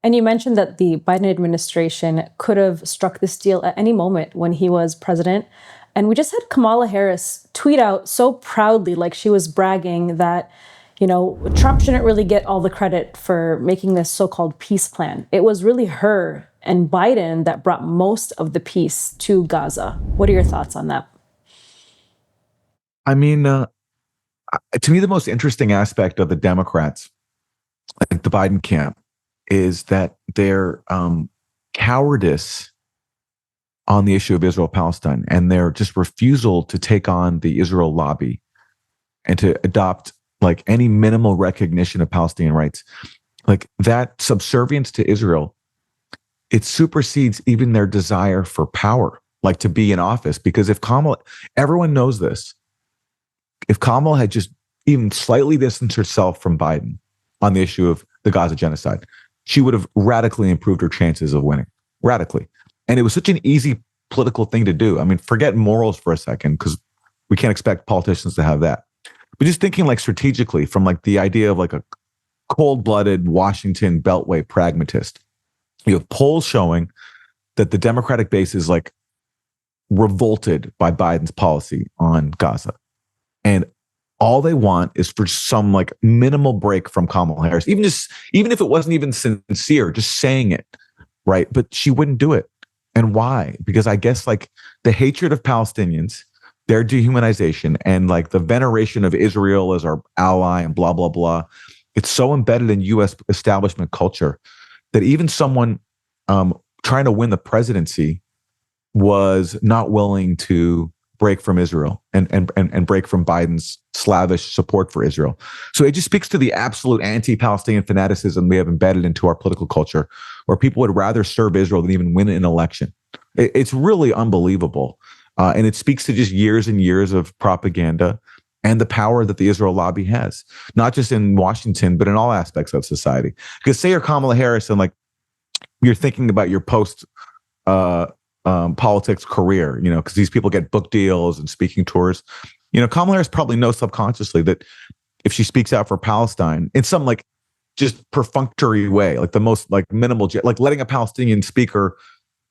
And you mentioned that the Biden administration could have struck this deal at any moment when he was president. And we just had Kamala Harris tweet out so proudly, like she was bragging that, Trump shouldn't really get all the credit for making this so-called peace plan. It was really her and Biden that brought most of the peace to Gaza. What are your thoughts on that? I mean, to me, the most interesting aspect of the Democrats, like the Biden camp, is that their cowardice on the issue of Israel-Palestine and their just refusal to take on the Israel lobby and to adopt like any minimal recognition of Palestinian rights, like that subservience to Israel, it supersedes even their desire for power, like to be in office. Because if everyone knows this, if Kamala had just even slightly distanced herself from Biden on the issue of the Gaza genocide, she would have radically improved her chances of winning, radically. And it was such an easy political thing to do. I mean, forget morals for a second, because we can't expect politicians to have that. But just thinking like strategically from like the idea of like a cold-blooded Washington Beltway pragmatist, you have polls showing that the Democratic base is like revolted by Biden's policy on Gaza. And all they want is for some like minimal break from Kamala Harris, even if it wasn't even sincere, just saying it, right? But she wouldn't do it. And why? Because I guess like the hatred of Palestinians, their dehumanization, and like the veneration of Israel as our ally and blah, blah, blah. It's so embedded in U.S. establishment culture that even someone trying to win the presidency was not willing to break from Israel and break from Biden's slavish support for Israel. So it just speaks to the absolute anti-Palestinian fanaticism we have embedded into our political culture, where people would rather serve Israel than even win an election. It's really unbelievable. And it speaks to just years and years of propaganda and the power that the Israel lobby has, not just in Washington, but in all aspects of society. Because say you're Kamala Harris and like you're thinking about your post politics career, because these people get book deals and speaking tours. Kamala Harris probably knows subconsciously that if she speaks out for Palestine in some like just perfunctory way, like the most like minimal, like letting a Palestinian speaker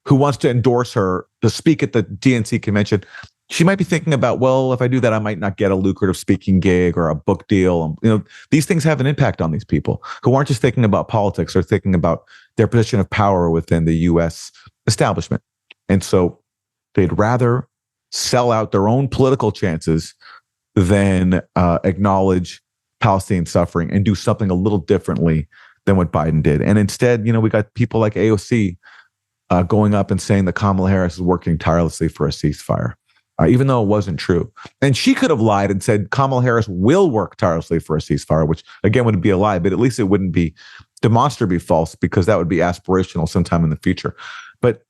who wants to endorse her to speak at the DNC convention, she might be thinking about, well, if I do that, I might not get a lucrative speaking gig or a book deal. These things have an impact on these people who aren't just thinking about politics or thinking about their position of power within the U.S. establishment. And so they'd rather sell out their own political chances than acknowledge Palestinian suffering and do something a little differently than what Biden did. And instead, we got people like AOC going up and saying that Kamala Harris is working tirelessly for a ceasefire, even though it wasn't true. And she could have lied and said Kamala Harris will work tirelessly for a ceasefire, which again would be a lie, but at least it wouldn't be demonstrably false, because that would be aspirational sometime in the future. But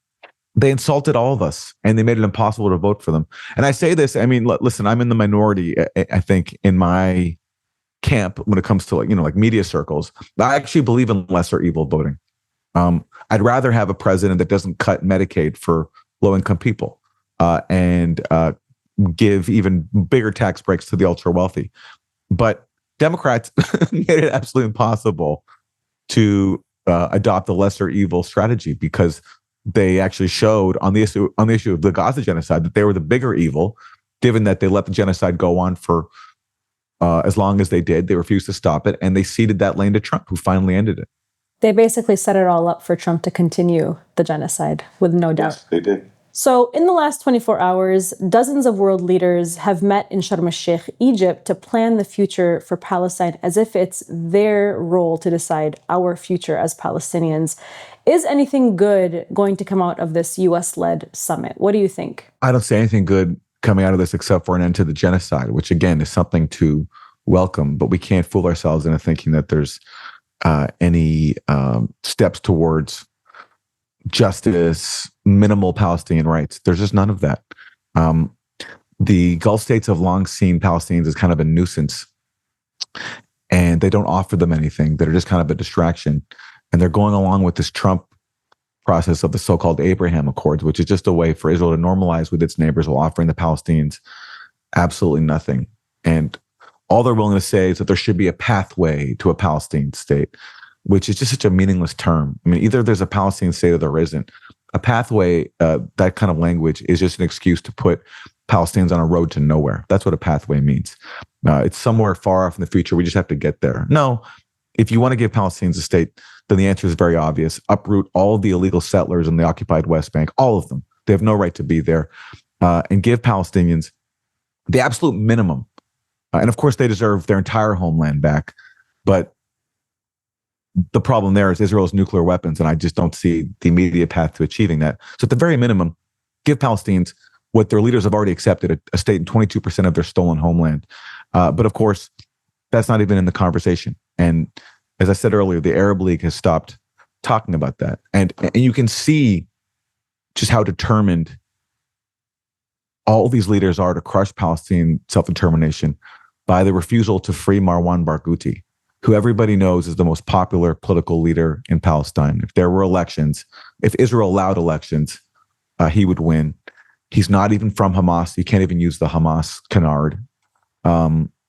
they insulted all of us and they made it impossible to vote for them. And I say this, I mean, listen, I'm in the minority, I think, in my camp when it comes to like media circles. I actually believe in lesser evil voting. I'd rather have a president that doesn't cut Medicaid for low-income people and give even bigger tax breaks to the ultra-wealthy. But Democrats made it absolutely impossible to adopt the lesser evil strategy, because they actually showed on the issue of the Gaza genocide that they were the bigger evil, given that they let the genocide go on for as long as they did. They refused to stop it, and they ceded that lane to Trump, who finally ended it. They basically set it all up for Trump to continue the genocide, with no doubt. Yes, they did. So in the last 24 hours, dozens of world leaders have met in Sharm el-Sheikh, Egypt, to plan the future for Palestine as if it's their role to decide our future as Palestinians. Is anything good going to come out of this U.S.-led summit? What do you think? I don't see anything good coming out of this except for an end to the genocide, which again is something to welcome, but we can't fool ourselves into thinking that there's any steps towards justice, minimal Palestinian rights. There's just none of that. The Gulf states have long seen Palestinians as kind of a nuisance, and they don't offer them anything. They're just kind of a distraction. And they're going along with this Trump process of the so-called Abraham Accords, which is just a way for Israel to normalize with its neighbors while offering the Palestinians absolutely nothing. And all they're willing to say is that there should be a pathway to a Palestinian state, which is just such a meaningless term. I mean, either there's a Palestinian state or there isn't. A pathway, that kind of language is just an excuse to put Palestinians on a road to nowhere. That's what a pathway means. It's somewhere far off in the future. We just have to get there. No, if you want to give Palestinians a state, then the answer is very obvious. Uproot all of the illegal settlers in the occupied West Bank, all of them. They have no right to be there. And give Palestinians the absolute minimum. And of course, they deserve their entire homeland back. But the problem there is Israel's nuclear weapons, and I just don't see the immediate path to achieving that. So at the very minimum, give Palestinians what their leaders have already accepted, a state in 22% of their stolen homeland. But of course, that's not even in the conversation. And as I said earlier, the Arab League has stopped talking about that. And you can see just how determined all these leaders are to crush Palestinian self-determination by the refusal to free Marwan Barghouti, who everybody knows is the most popular political leader in Palestine. If there were elections, if Israel allowed elections, he would win. He's not even from Hamas. He can't even use the Hamas canard.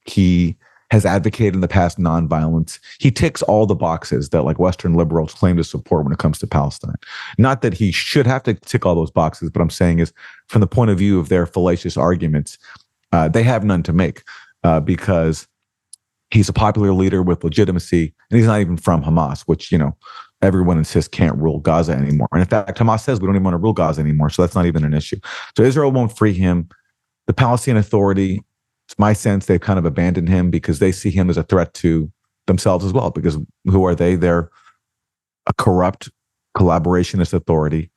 He has advocated in the past nonviolence. He ticks all the boxes that like Western liberals claim to support when it comes to Palestine. Not that he should have to tick all those boxes, but I'm saying is from the point of view of their fallacious arguments, they have none to make because he's a popular leader with legitimacy, and he's not even from Hamas, which, everyone insists can't rule Gaza anymore. And in fact, Hamas says we don't even want to rule Gaza anymore, so that's not even an issue. So Israel won't free him. The Palestinian Authority, it's my sense they've kind of abandoned him because they see him as a threat to themselves as well, because who are they? They're a corrupt collaborationist authority.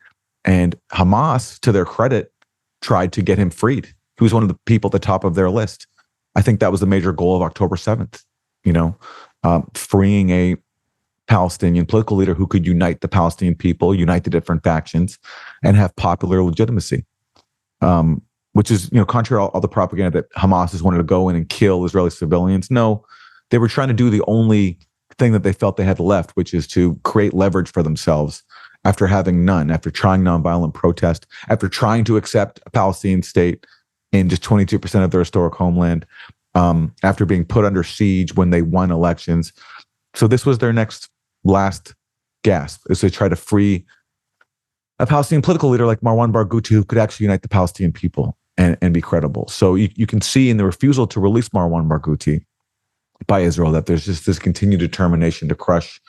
And Hamas, to their credit, tried to get him freed. He was one of the people at the top of their list. I think that was the major goal of October 7th, freeing a Palestinian political leader who could unite the Palestinian people, unite the different factions, and have popular legitimacy, which is, contrary to all the propaganda that Hamas has wanted to go in and kill Israeli civilians. No, they were trying to do the only thing that they felt they had left, which is to create leverage for themselves after having none, after trying nonviolent protest, after trying to accept a Palestinian state in just 22% of their historic homeland, after being put under siege when they won elections. So this was their last gasp, is to try to free a Palestinian political leader like Marwan Barghouti, who could actually unite the Palestinian people and be credible. So you can see in the refusal to release Marwan Barghouti by Israel that there's just this continued determination to crush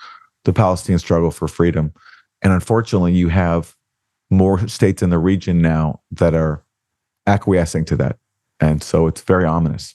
the Palestinian struggle for freedom. And unfortunately, you have more states in the region now that are acquiescing to that. And so it's very ominous.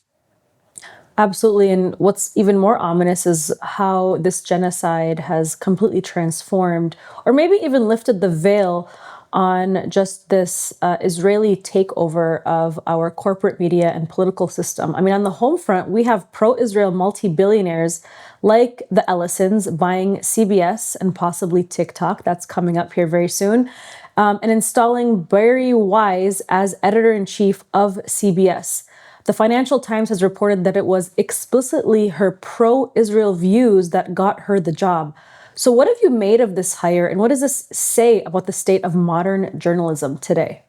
Absolutely. And what's even more ominous is how this genocide has completely transformed, or maybe even lifted the veil on just this Israeli takeover of our corporate media and political system. I mean, on the home front, we have pro-Israel multi-billionaires like the Ellisons buying CBS and possibly TikTok. That's coming up here very soon. And installing Barry Weiss as editor-in-chief of CBS. The Financial Times has reported that it was explicitly her pro-Israel views that got her the job. So what have you made of this hire, and what does this say about the state of modern journalism today?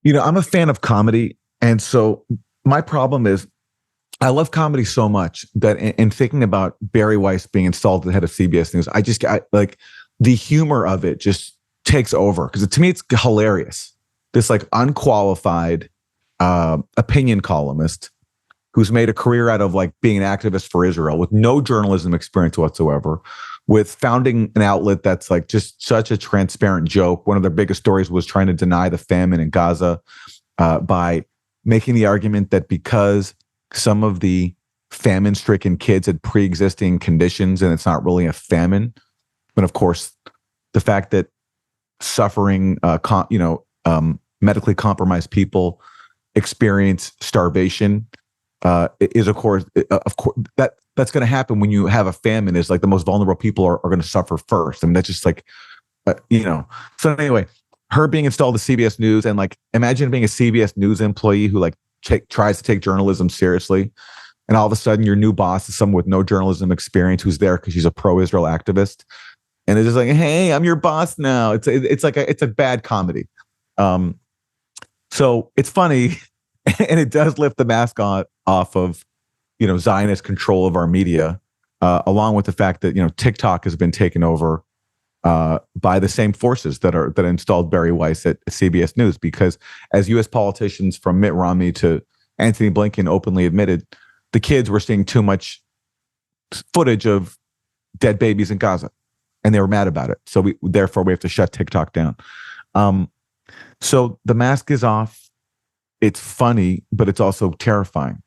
I'm a fan of comedy, and so my problem is I love comedy so much that in thinking about Barry Weiss being installed at the head of CBS News, I like the humor of it just takes over, because to me it's hilarious. This like unqualified opinion columnist who's made a career out of like being an activist for Israel with no journalism experience whatsoever, with founding an outlet that's like just such a transparent joke. One of their biggest stories was trying to deny the famine in Gaza by making the argument that because some of the famine-stricken kids had pre-existing conditions and it's not really a famine. But of course, the fact that suffering, medically compromised people experience starvation is of course that's going to happen when you have a famine. Is like the most vulnerable people are going to suffer first. I mean, that's just like So anyway, her being installed to CBS News, and like imagine being a CBS News employee who like tries to take journalism seriously, and all of a sudden your new boss is someone with no journalism experience who's there because she's a pro-Israel activist, and it's just like, hey, I'm your boss now. It's a bad comedy. So it's funny, and it does lift the mask off of, Zionist control of our media. along with the fact that TikTok has been taken over by the same forces that installed Barry Weiss at CBS News. Because as U.S. politicians from Mitt Romney to Anthony Blinken openly admitted, the kids were seeing too much footage of dead babies in Gaza, and they were mad about it. So therefore we have to shut TikTok down. So the mask is off. It's funny, but it's also terrifying.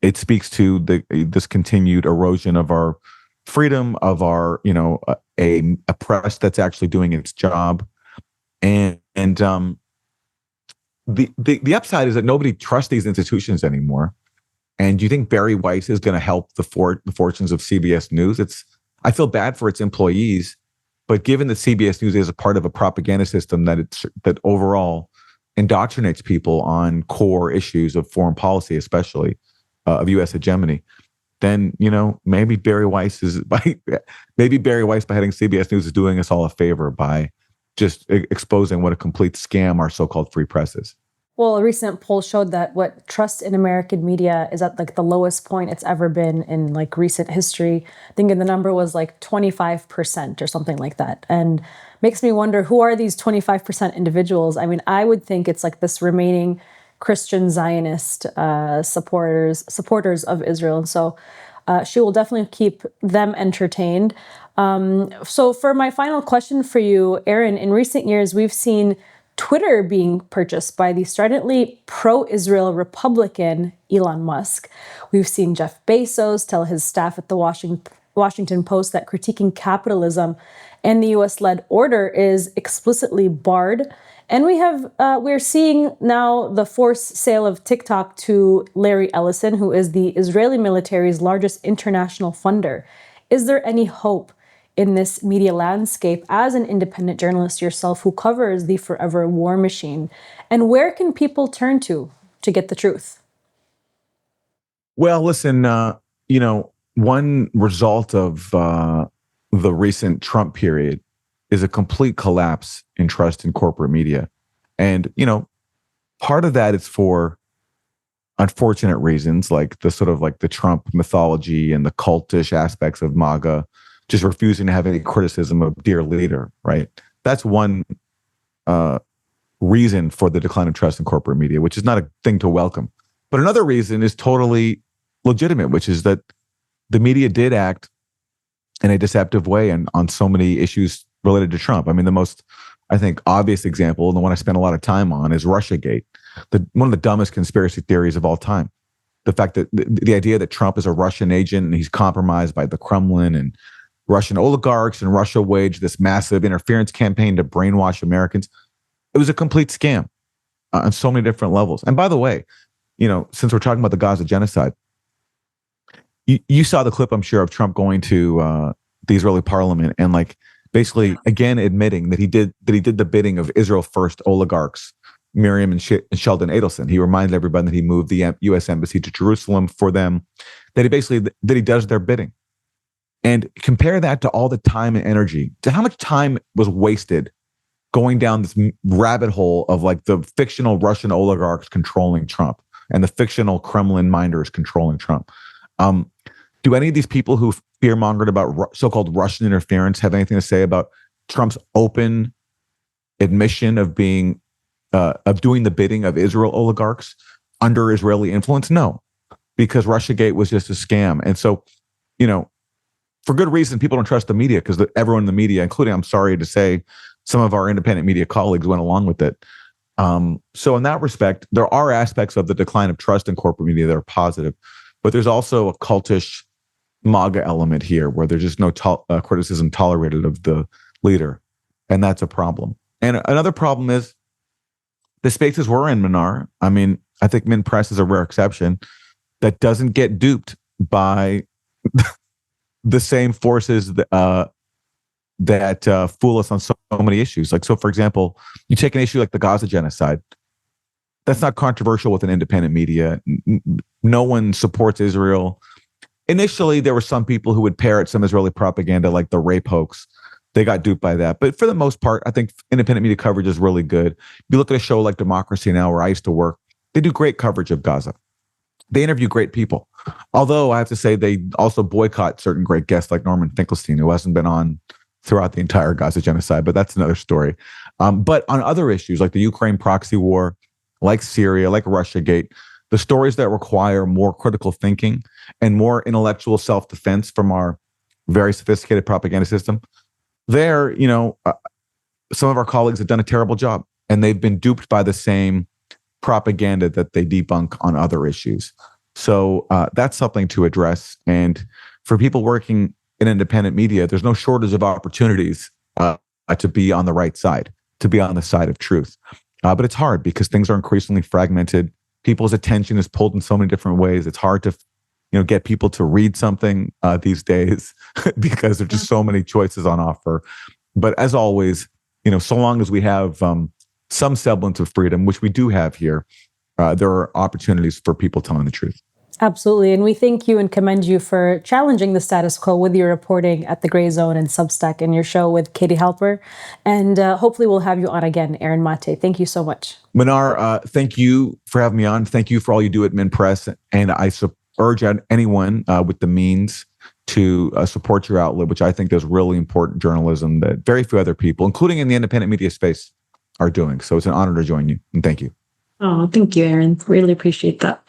It speaks to this continued erosion of our freedom, of our a press that's actually doing its job, and the upside is that nobody trusts these institutions anymore. And do you think Barry Weiss is going to help the fortunes of CBS News? I feel bad for its employees, but given that CBS News is a part of a propaganda system that overall indoctrinates people on core issues of foreign policy, especially of U.S. hegemony, then maybe Barry Weiss by heading CBS News is doing us all a favor by just exposing what a complete scam our so-called free press is. Well, a recent poll showed that what trust in American media is at the lowest point it's ever been in recent history. I think the number was 25% or something like that. And makes me wonder, who are these 25% individuals? I mean, I would think it's this remaining Christian Zionist supporters of Israel. And so she will definitely keep them entertained. So for my final question for you, Aaron, in recent years, we've seen Twitter being purchased by the stridently pro-Israel Republican Elon Musk. We've seen Jeff Bezos tell his staff at the Washington Post that critiquing capitalism and the U.S.-led order is explicitly barred. And we're seeing now the forced sale of TikTok to Larry Ellison, who is the Israeli military's largest international funder. Is there any hope in this media landscape as an independent journalist yourself who covers the forever war machine? And where can people turn to get the truth? Well, listen, one result of the recent Trump period is a complete collapse in trust in corporate media. And, part of that is for unfortunate reasons, like the Trump mythology and the cultish aspects of MAGA just refusing to have any criticism of dear leader, right? That's one reason for the decline of trust in corporate media, which is not a thing to welcome. But another reason is totally legitimate, which is that the media did act in a deceptive way and on so many issues related to Trump. I mean, the most, I think, obvious example, and the one I spent a lot of time on, is Russiagate, one of the dumbest conspiracy theories of all time. The fact that the idea that Trump is a Russian agent and he's compromised by the Kremlin and Russian oligarchs, and Russia waged this massive interference campaign to brainwash Americans. It was a complete scam on so many different levels. And by the way, since we're talking about the Gaza genocide, you saw the clip, I'm sure, of Trump going to the Israeli parliament and basically again admitting that he did the bidding of Israel First oligarchs, Miriam and Sheldon Adelson. He reminded everybody that he moved the U.S. embassy to Jerusalem for them, that he does their bidding. And compare that to all the time and energy, to how much time was wasted going down this rabbit hole of the fictional Russian oligarchs controlling Trump and the fictional Kremlin minders controlling Trump. Do any of these people who fear-mongered about so-called Russian interference have anything to say about Trump's open admission of doing the bidding of Israel oligarchs under Israeli influence? No, because Russiagate was just a scam. And so, for good reason, people don't trust the media because everyone in the media, including, I'm sorry to say, some of our independent media colleagues went along with it. So in that respect, there are aspects of the decline of trust in corporate media that are positive, but there's also a cultish MAGA element here where there's just no criticism tolerated of the leader. And that's a problem. And another problem is the spaces we're in, Mnar. I mean, I think Min Press is a rare exception that doesn't get duped by the same forces that fool us on so many issues. So for example, you take an issue like the Gaza genocide. That's not controversial with an independent media. No one supports Israel. Initially, there were some people who would parrot some Israeli propaganda like the rape hoax. They got duped by that. But for the most part, I think independent media coverage is really good. If you look at a show like Democracy Now!, where I used to work, they do great coverage of Gaza. they interview great people. Although I have to say they also boycott certain great guests like Norman Finkelstein, who hasn't been on throughout the entire Gaza genocide, but that's another story. But on other issues like the Ukraine proxy war, like Syria, like Russiagate, the stories that require more critical thinking and more intellectual self-defense from our very sophisticated propaganda system, there, some of our colleagues have done a terrible job, and they've been duped by the same propaganda that they debunk on other issues. So that's something to address. And for people working in independent media, there's no shortage of opportunities to be on the right side, to be on the side of truth. But it's hard because things are increasingly fragmented. People's attention is pulled in so many different ways. It's hard to get people to read something these days because there's just so many choices on offer. But as always, so long as we have some semblance of freedom, which we do have here, there are opportunities for people telling the truth. Absolutely. And we thank you and commend you for challenging the status quo with your reporting at the Grayzone and Substack and your show with Katie Halper. And hopefully we'll have you on again, Aaron Mate. Thank you so much. Mnar, thank you for having me on. Thank you for all you do at MnPress. And I urge anyone with the means to support your outlet, which I think does really important journalism that very few other people, including in the independent media space, are doing. So it's an honor to join you. And thank you. Oh, thank you, Aaron. Really appreciate that.